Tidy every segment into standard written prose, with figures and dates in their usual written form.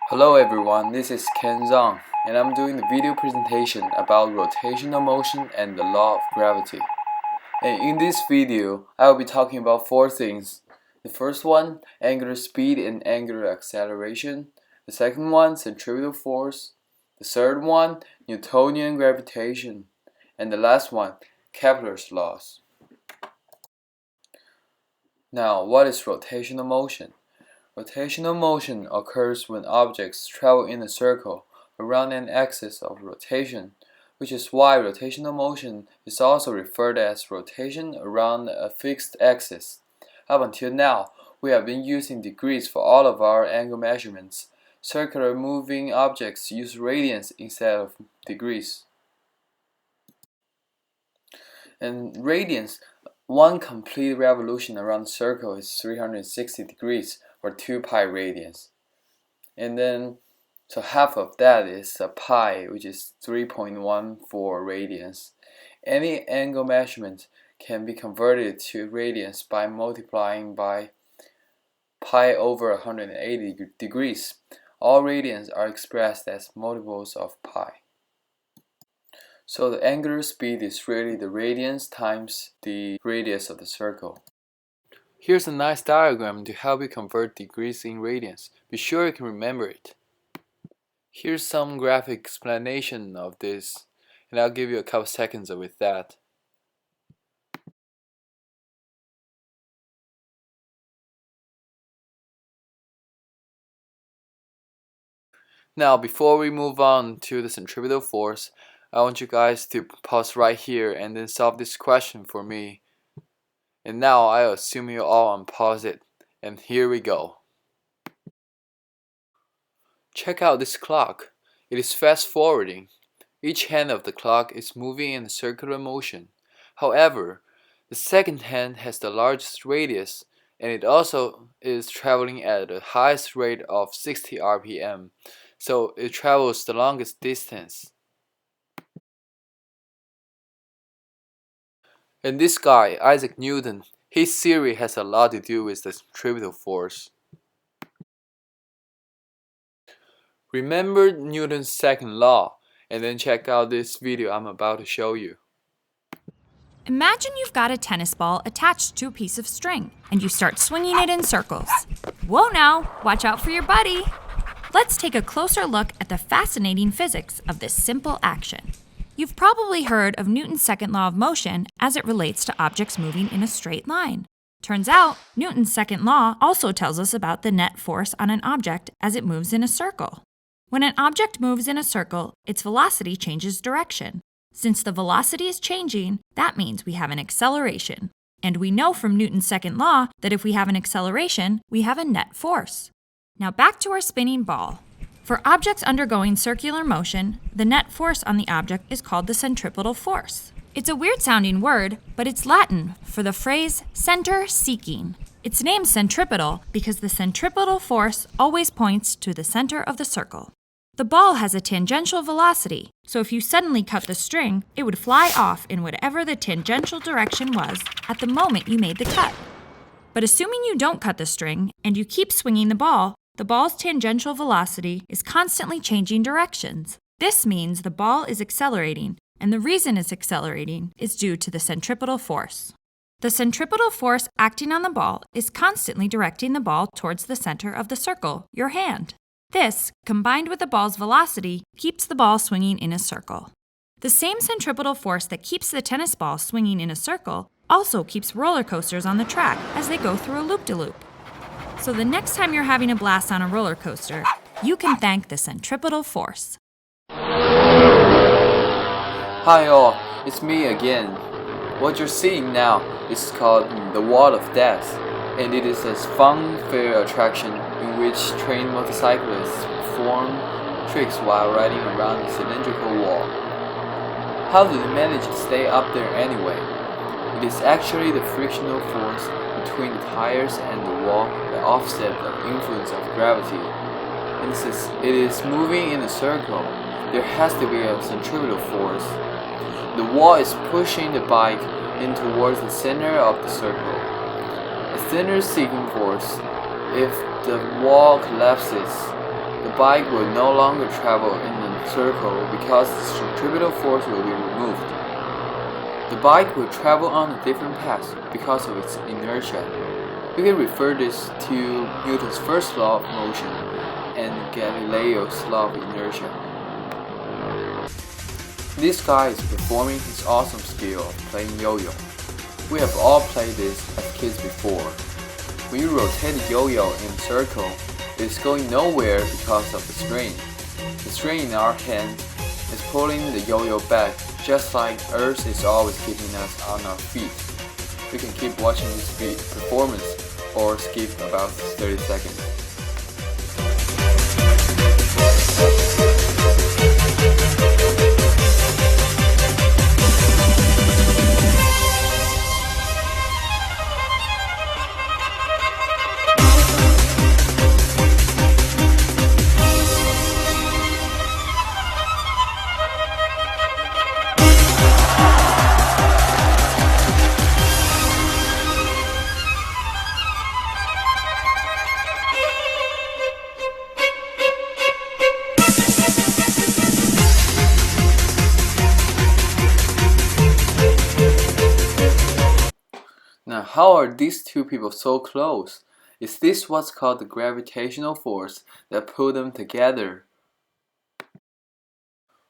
Hello everyone, this is Ken Zhang, and I'm doing the video presentation about rotational motion and the law of gravity. And in this video, I will be talking about four things. The first one, angular speed and angular acceleration. The second one, centripetal force. The third one, Newtonian gravitation. And the last one, Kepler's laws. Now, what is rotational motion? Rotational motion occurs when objects travel in a circle around an axis of rotation, which is why rotational motion is also referred as rotation around a fixed axis. Up until now, we have been using degrees for all of our angle measurements. Circular moving objects use radians instead of degrees. And radians, one complete revolution around the circle is 360 degrees, or 2 pi radians. And then, so half of that is a pi, which is 3.14 radians. Any angle measurement can be converted to radians by multiplying by pi over 180 degrees. All radians are expressed as multiples of pi. So the angular speed is really the radians times the radius of the circle. Here's a nice diagram to help you convert degrees in radians. Be sure you can remember it. Here's some graphic explanation of this, and I'll give you a couple seconds with that. Now, before we move on to the centripetal force, I want you guys to pause right here and then solve this question for me. And now I assume you all unpause it, and here we go. Check out this clock. It is fast forwarding. Each hand of the clock is moving in a circular motion. However, the second hand has the largest radius, and it also is traveling at the highest rate of 60 RPM, so it travels the longest distance. And this guy, Isaac Newton, his theory has a lot to do with the centripetal force. Remember Newton's second law, and then check out this video I'm about to show you. Imagine you've got a tennis ball attached to a piece of string, and you start swinging it in circles. Whoa now, watch out for your buddy. Let's take a closer look at the fascinating physics of this simple action. You've probably heard of Newton's second law of motion as it relates to objects moving in a straight line. Turns out, Newton's second law also tells us about the net force on an object as it moves in a circle. When an object moves in a circle, its velocity changes direction. Since the velocity is changing, that means we have an acceleration. And we know from Newton's second law that if we have an acceleration, we have a net force. Now back to our spinning ball. For objects undergoing circular motion, the net force on the object is called the centripetal force. It's a weird-sounding word, but it's Latin for the phrase center seeking. It's named centripetal because the centripetal force always points to the center of the circle. The ball has a tangential velocity, so if you suddenly cut the string, it would fly off in whatever the tangential direction was at the moment you made the cut. But assuming you don't cut the string and you keep swinging the ball's tangential velocity is constantly changing directions. This means the ball is accelerating, and the reason it's accelerating is due to the centripetal force. The centripetal force acting on the ball is constantly directing the ball towards the center of the circle, your hand. This, combined with the ball's velocity, keeps the ball swinging in a circle. The same centripetal force that keeps the tennis ball swinging in a circle also keeps roller coasters on the track as they go through a loop-de-loop. So the next time you're having a blast on a roller coaster, you can thank the centripetal force. Hi all, it's me again. What you're seeing now is called the Wall of Death, and it is a fun fair attraction in which trained motorcyclists perform tricks while riding around the cylindrical wall. How do they manage to stay up there anyway? It is actually the frictional force between the tires and the wall that offset the influence of gravity. And since it is moving in a circle, there has to be a centripetal force. The wall is pushing the bike in towards the center of the circle. A thinner seeking force. If the wall collapses, the bike will no longer travel in a circle because the centripetal force will be removed. The bike will travel on a different path because of its inertia. You can refer this to Newton's first law of motion and Galileo's law of inertia. This guy is performing his awesome skill of playing yo-yo. We have all played this as kids before. When you rotate the yo-yo in a circle, it is going nowhere because of the strain. The strain in our hand is pulling the yo-yo back, just like Earth is always keeping us on our feet. You can keep watching this performance or skip about 30 seconds. Now, how are these two people so close? Is this what's called the gravitational force that pulled them together?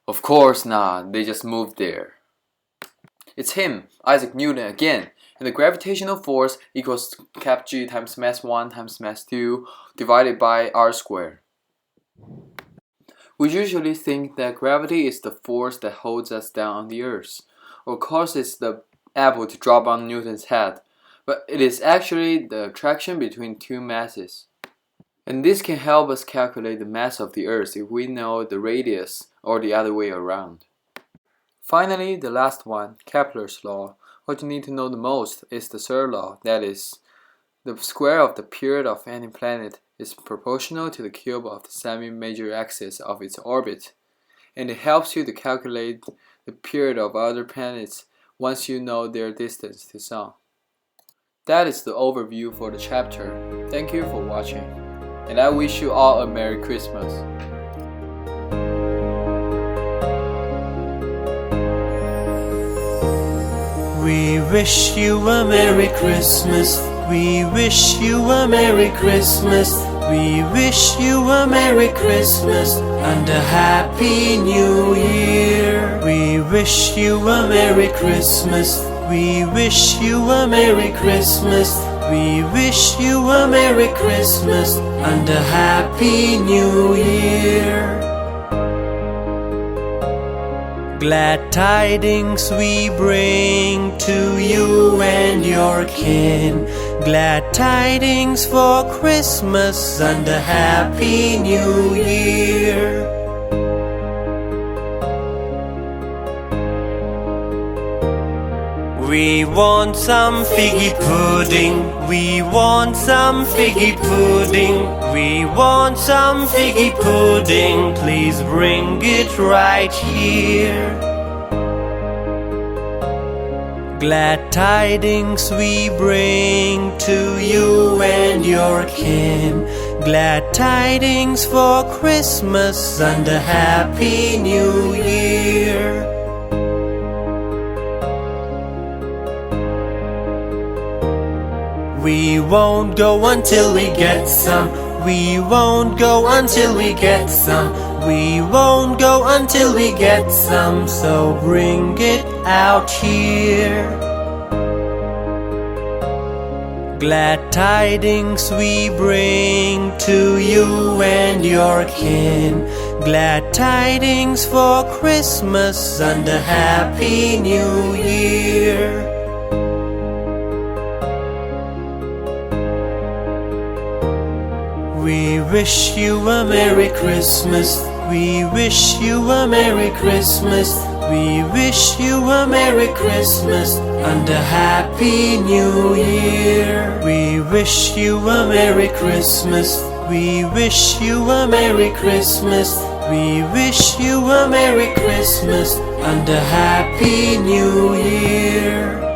Of course not, they just moved there. It's him, Isaac Newton again, and the gravitational force equals cap g times mass 1 times mass 2 divided by r squared. We usually think that gravity is the force that holds us down on the earth, or causes the apple to drop on Newton's head. But it is actually the attraction between two masses. And this can help us calculate the mass of the Earth if we know the radius or the other way around. Finally, the last one, Kepler's law. What you need to know the most is the third law, that is, the square of the period of any planet is proportional to the cube of the semi-major axis of its orbit. And it helps you to calculate the period of other planets once you know their distance to Sun. That is the overview for the chapter. Thank you for watching, and I wish you all a Merry Christmas. We wish you a Merry Christmas. We wish you a Merry Christmas. We wish you a Merry Christmas and a Happy New Year. We wish you a Merry Christmas. We wish you a Merry Christmas. We wish you a Merry Christmas and a Happy New Year. Glad tidings we bring to you and your kin. Glad tidings for Christmas and a Happy New Year. We want some figgy pudding. We want some figgy pudding. We want some figgy pudding. Please bring it right here. Glad tidings we bring to you and your kin. Glad tidings for Christmas and a Happy New Year. We won't go until we get some. We won't go until we get some. We won't go until we get some. So bring it out here. Glad tidings we bring to you and your kin. Glad tidings for Christmas and a Happy New Year. We wish you a Merry Christmas. We wish you a Merry Christmas. We wish you a Merry Christmas and a Happy New Year. We wish you a Merry Christmas. We wish you a Merry Christmas. We wish you a Merry Christmas and a Happy New Year.